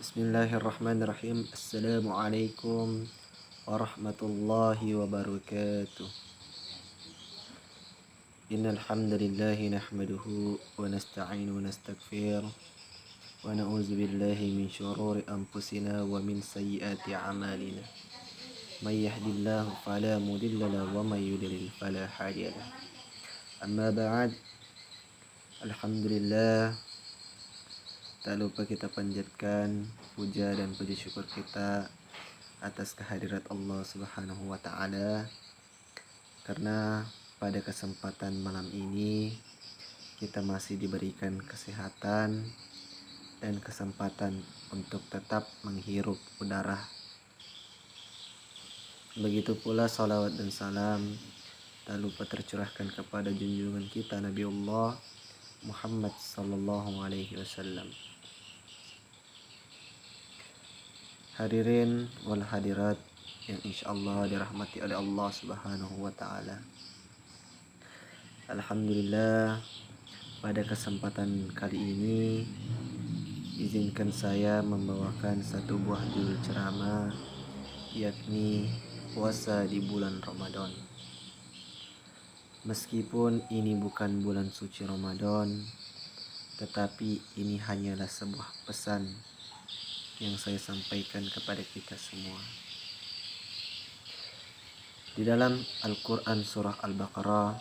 Bismillahirrahmanirrahim. Assalamualaikum warahmatullahi wabarakatuh. Innal hamdalillah nahmaduhu wa nasta'inu wa nastaghfir wa na'udzu billahi min shururi anfusina wa min sayyiati a'malina. May yahdihillahu fala mudilla lahu wa may yudlil fala hadiya lahu. Amma ba'd. Alhamdulillah, tak lupa kita panjatkan puja dan puji syukur kita atas kehadirat Allah Subhanahu wa taala, karena pada kesempatan malam ini kita masih diberikan kesehatan dan kesempatan untuk tetap menghirup udara. Begitu pula salawat dan salam tak lupa tercurahkan kepada junjungan kita Nabiullah Muhammad sallallahu alaihi wasallam. Hadirin wal hadirat yang insyaallah dirahmati oleh Allah Subhanahu wa taala. Alhamdulillah, pada kesempatan kali ini izinkan saya membawakan satu buah judul ceramah, yakni puasa di bulan Ramadan. Meskipun ini bukan bulan suci Ramadan, tetapi ini hanyalah sebuah pesan yang saya sampaikan kepada kita semua. Di dalam Al-Quran surah Al-Baqarah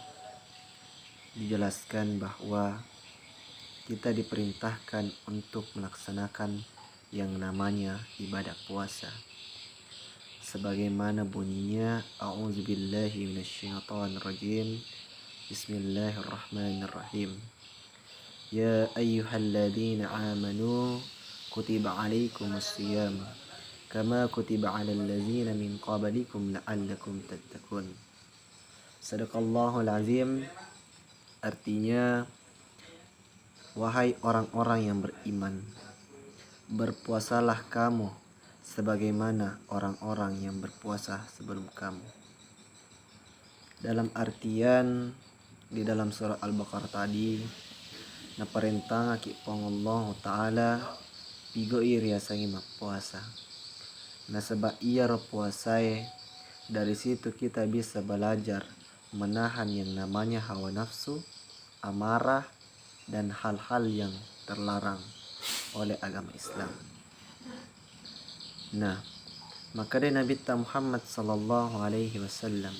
dijelaskan bahwa kita diperintahkan untuk melaksanakan yang namanya ibadah puasa. Sebagaimana bunyinya, A'udzubillahi minasyaitonirrajim. Bismillahirrahmanirrahim. Ya ayyuhalladzina amanu kutiba alaikumus shiyam kama kutiba alal ladzina min qablikum la'allakum tattaqun. Sadaqallahul azim. Artinya, wahai orang-orang yang beriman, berpuasalah kamu sebagaimana orang-orang yang berpuasa sebelum kamu. Dalam artian di dalam surah Al-Baqarah tadi, na perintah ki Allah taala pigoi riasangi puasa. Nah, sebab ia puasai, dari situ kita bisa belajar menahan yang namanya hawa nafsu, amarah, dan hal-hal yang terlarang oleh agama Islam. Nah, maka dari Nabi Muhammad sallallahu alaihi wasallam,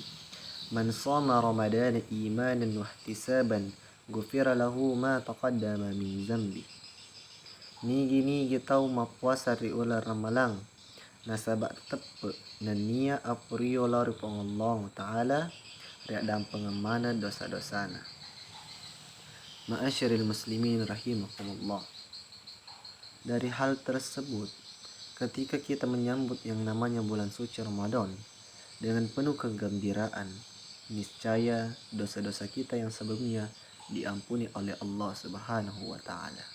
man shoma ramadana imanan wa ihtisaban ghufira lahu ma taqaddama min zambi. Nigi tau mapuasa ri ular ramalang nasabak tepe na nia aprio lari Allah taala ri dalam pengemana dosa-dosana. Ma'asyaril muslimin rahimakumullah. Dari hal tersebut, ketika kita menyambut yang namanya bulan suci Ramadan dengan penuh kegembiraan, niscaya dosa-dosa kita yang sebelumnya diampuni oleh Allah Subhanahu wa taala.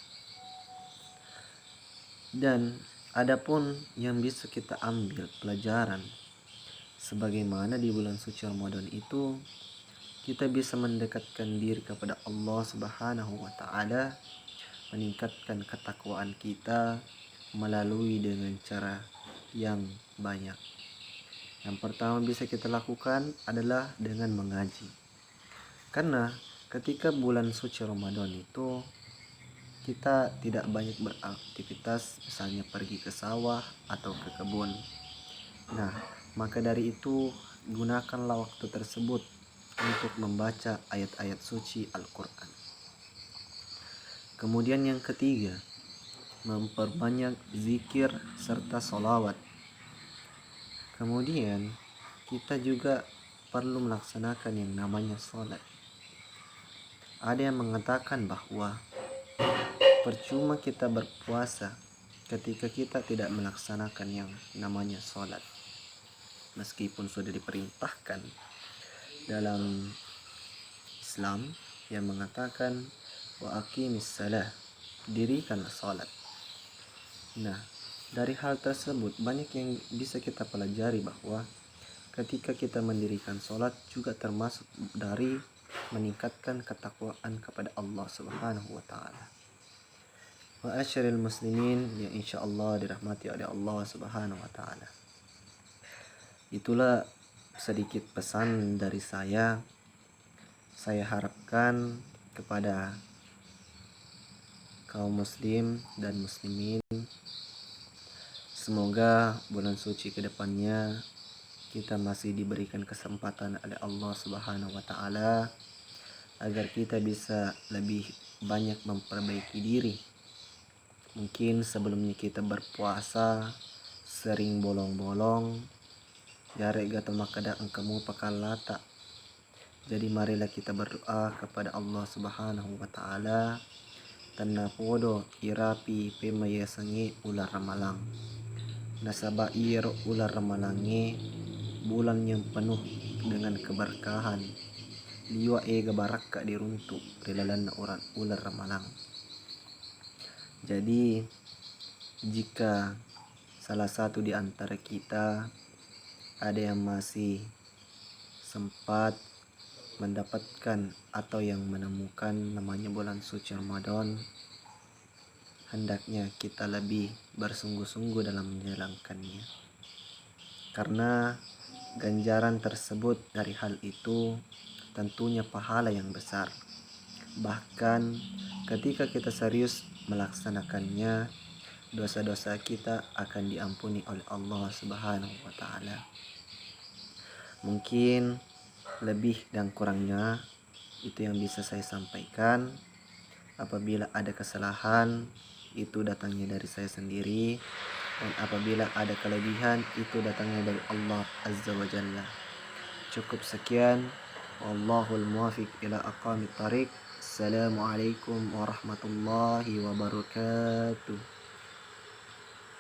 Dan adapun yang bisa kita ambil pelajaran, sebagaimana di bulan suci Ramadan itu kita bisa mendekatkan diri kepada Allah Subhanahu wa taala, meningkatkan ketakwaan kita melalui dengan cara yang banyak. Yang pertama bisa kita lakukan adalah dengan mengaji. Karena ketika bulan suci Ramadan itu kita tidak banyak beraktivitas, misalnya pergi ke sawah atau ke kebun. Nah, maka dari itu gunakanlah waktu tersebut untuk membaca ayat-ayat suci Al-Quran. Kemudian yang ketiga, memperbanyak zikir serta sholawat. Kemudian kita juga perlu melaksanakan yang namanya sholat. Ada yang mengatakan bahwa percuma kita berpuasa ketika kita tidak melaksanakan yang namanya sholat. Meskipun sudah diperintahkan dalam Islam yang mengatakan wa aqimis salah, dirikanlah sholat. Nah, dari hal tersebut banyak yang bisa kita pelajari bahwa ketika kita mendirikan sholat juga termasuk dari meningkatkan ketakwaan kepada Allah Subhanahu wa taala. Ma'asyiral muslimin yang insyaallah dirahmati oleh Allah Subhanahu wa taala. Itulah sedikit pesan dari saya. Saya harapkan kepada kaum muslim dan muslimin, semoga bulan suci kedepannya kita masih diberikan kesempatan oleh Allah Subhanahu wa taala agar kita bisa lebih banyak memperbaiki diri. Mungkin sebelumnya kita berpuasa sering bolong-bolong, jare gato makada engkamu pakalata. Jadi marilah kita berdoa kepada Allah Subhanahu wa taala tanna podo irapi pemaya sangi ular ramalang. Nasaba iro ular ramalangi bulan yang penuh dengan keberkahan. Liwa ega baraka diruntuk rilalan orang ular ramalang. Jadi jika salah satu di antara kita ada yang masih sempat mendapatkan atau yang menemukan namanya bulan suci Ramadan, hendaknya kita lebih bersungguh-sungguh dalam menjalankannya. Karena ganjaran tersebut dari hal itu tentunya pahala yang besar. Bahkan ketika kita serius melaksanakannya, dosa-dosa kita akan diampuni oleh Allah Subhanahu wa taala. Mungkin lebih dan kurangnya itu yang bisa saya sampaikan. Apabila ada kesalahan, itu datangnya dari saya sendiri, dan apabila ada kelebihan, itu datangnya dari Allah Azza wa Jalla. Cukup sekian. Wallahul muwafiq ila aqwamit thariq. Assalamualaikum warahmatullahi wabarakatuh.